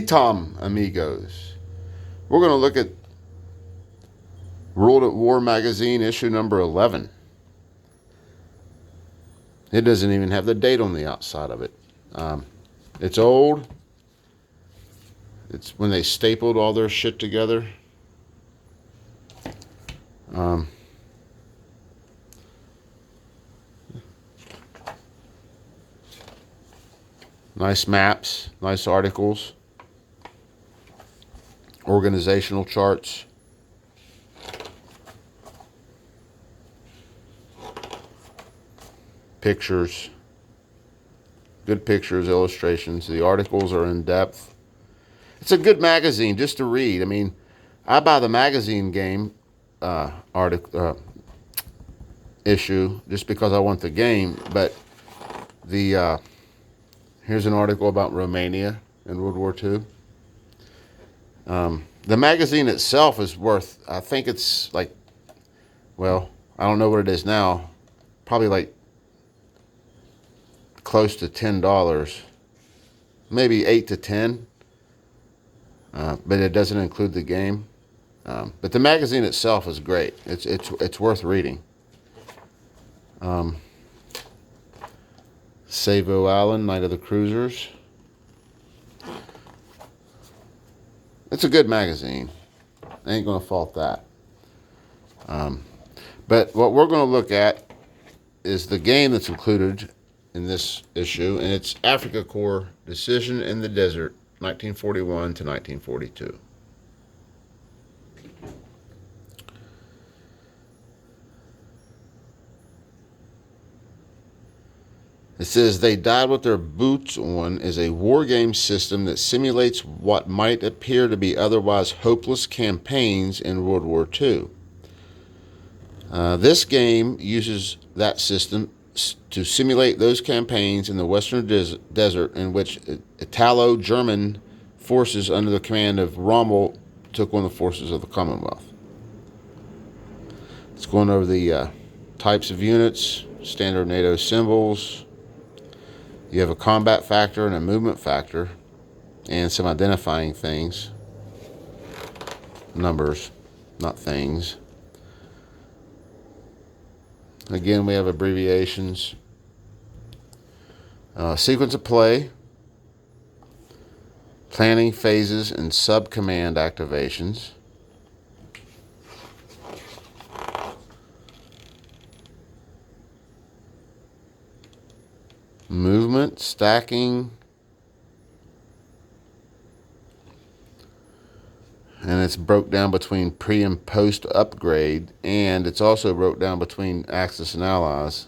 Tom amigos. We're going to look at World at War magazine, issue number 11. It doesn't even have the date on the outside of it. It's old. It's when they stapled all their shit together. Nice maps, nice articles, organizational charts. Pictures, good pictures, illustrations. The articles are in depth. It's a good magazine just to read. I mean, I buy the magazine game issue just because I want the game. But the here's an article about Romania in World War II. The magazine itself is worth, I think it's like, well, I don't know what it is now. Probably like close to $10, maybe 8 to 10, but it doesn't include the game. But the magazine itself is great. It's worth reading. Savo Island, Night of the Cruisers. It's a good magazine. I ain't gonna fault that. But what we're gonna look at is the game that's included in this issue, and it's Afrika Korps Decision in the Desert, 1941 to 1942. It says, They Died with Their Boots On is a war game system that simulates what might appear to be otherwise hopeless campaigns in World War II. This game uses that system to simulate those campaigns in the Western Desert in which Italo-German forces under the command of Rommel took on the forces of the Commonwealth. It's going over the types of units, standard NATO symbols. You have a combat factor and a movement factor, and some identifying things. Numbers, not things. Again, we have abbreviations. Sequence of play. Planning phases and sub-command activations. Movement, stacking, and it's broke down between pre and post upgrade, and it's also broke down between Axis and Allies.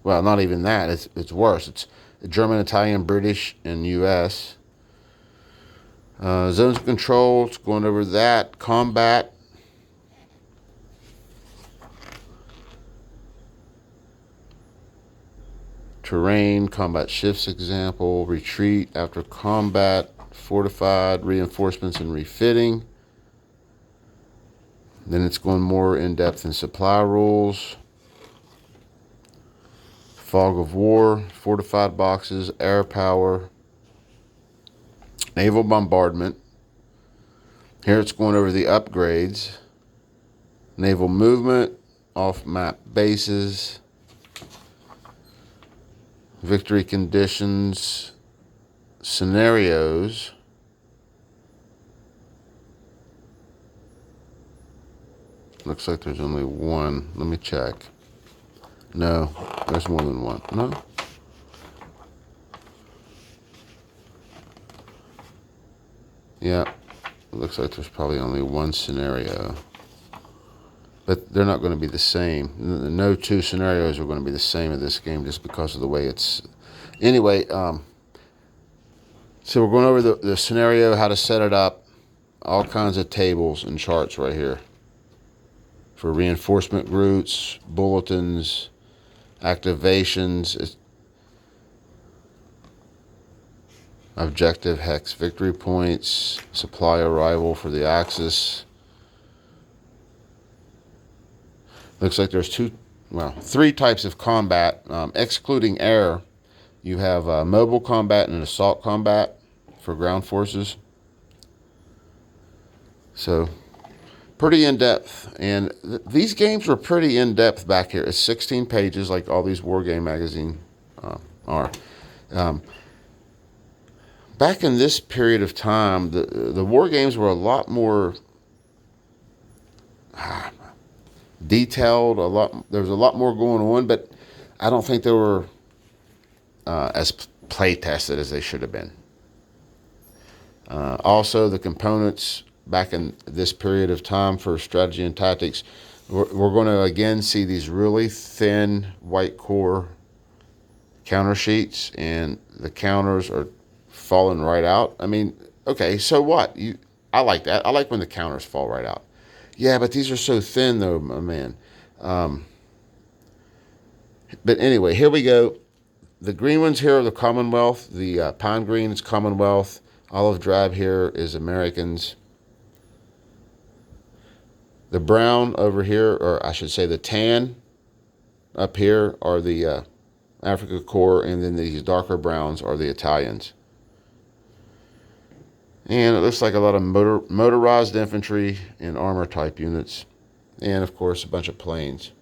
Well, not even that, it's worse. It's German, Italian, British, and US. Zones of control, it's going over that. Combat. Terrain, combat shifts example, retreat after combat, fortified, reinforcements and refitting. Then it's going more in depth in supply rules. Fog of war, fortified boxes, air power, naval bombardment. Here it's going over the upgrades. Naval movement, off-map bases. Victory conditions, scenarios, looks like there's only one. Let me check. No, there's more than one. No? Yeah, it looks like there's probably only one scenario. But they're not going to be the same. No two scenarios are going to be the same in this game just because of the way it's... Anyway, so we're going over the scenario, how to set it up, all kinds of tables and charts right here for reinforcement routes, bulletins, activations, objective hex victory points, supply arrival for the Axis. Looks like there's three types of combat, excluding air. You have mobile combat and assault combat for ground forces. So pretty in-depth. And these games were pretty in-depth back here. It's 16 pages like all these war game magazines are. Back in this period of time, the war games were a lot more detailed. There was a lot more going on, but I don't think they were as play tested as they should have been. Also, the components back in this period of time for strategy and tactics, we're going to again see these really thin white core counter sheets, and the counters are falling right out. I mean, okay, so what? I like that. I like when the counters fall right out. Yeah, but these are so thin, though, my man. But anyway, here we go. The green ones here are the Commonwealth. The pine green is Commonwealth. Olive drab here is Americans. The brown over here, or I should say the tan up here, are the Afrika Korps, and then these darker browns are the Italians. And it looks like a lot of motorized infantry and armor type units. And of course, a bunch of planes.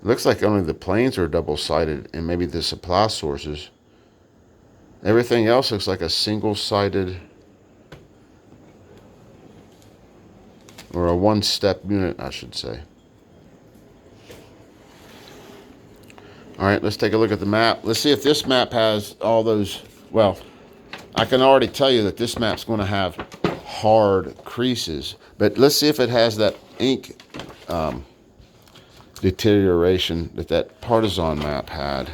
Looks like only the planes are double-sided, and maybe the supply sources. Everything else looks like a single-sided or a one-step unit, I should say. All right, let's take a look at the map. Let's see if this map has all those. Well, I can already tell you that this map's going to have hard creases, but let's see if it has that ink deterioration that Partisan map had.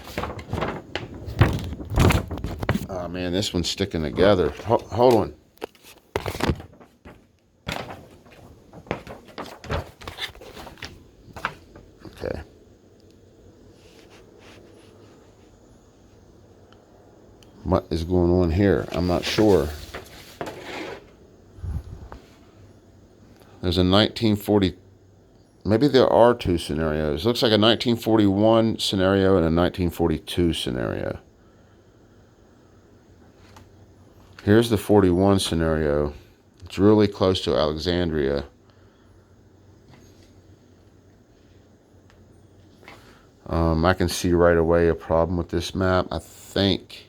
Oh man, this one's sticking together. Hold on. Okay. What is going on here? I'm not sure. There's a 1940. Maybe there are two scenarios. Looks like a 1941 scenario and a 1942 scenario. Here's the 41 scenario. It's really close to Alexandria. I can see right away a problem with this map. I think.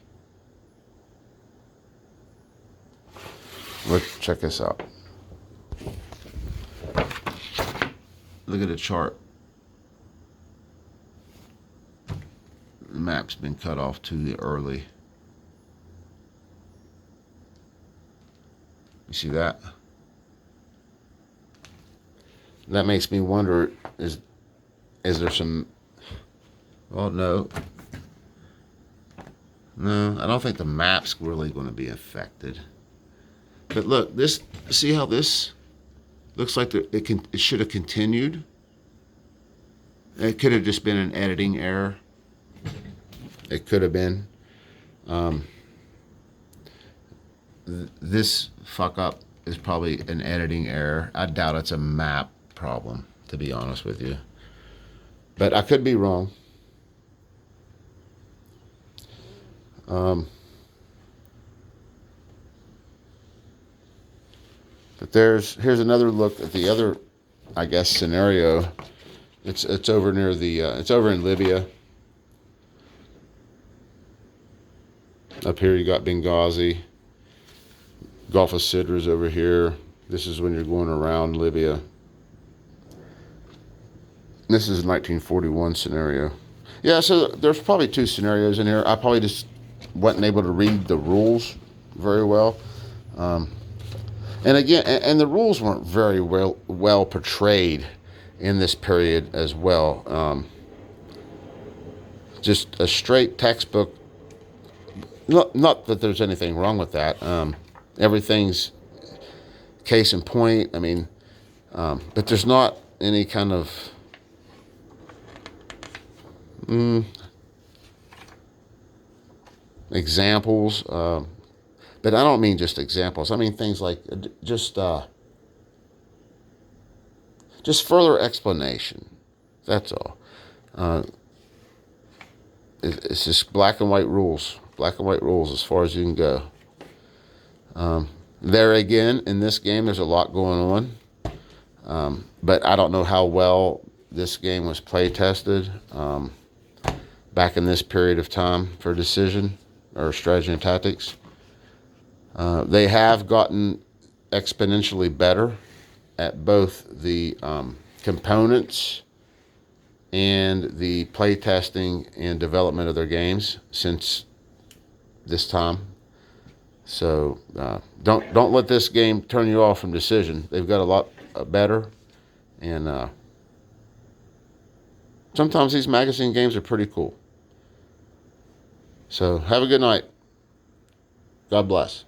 Let's check this out. Look at the chart. The map's been cut off too early. You see that? That makes me wonder, is there some... Well, no. No, I don't think the map's really going to be affected. But look, this, see how this looks like it should have continued? It could have just been an editing error. It could have been. This fuck up is probably an editing error. I doubt it's a map problem, to be honest with you. But I could be wrong. But here's another look at the other, I guess, scenario. It's over near the it's over in Libya. Up here you got Benghazi. Gulf of Sidra's over here. This is when you're going around Libya. This is a 1941 scenario. Yeah, so there's probably two scenarios in here. I probably just wasn't able to read the rules very well. And again, and the rules weren't very well portrayed in this period as well. Just a straight textbook. Not that there's anything wrong with that. Everything's case in point. I mean, but there's not any kind of examples. But I don't mean just examples. I mean things like just just further explanation. That's all. It's just black and white rules. Black and white rules as far as you can go. There again, in this game, there's a lot going on. But I don't know how well this game was play tested back in this period of time for decision or strategy and tactics. They have gotten exponentially better at both the components and the play testing and development of their games since this time. So don't let this game turn you off from decision. They've got a lot better, and sometimes these magazine games are pretty cool. So have a good night. God bless.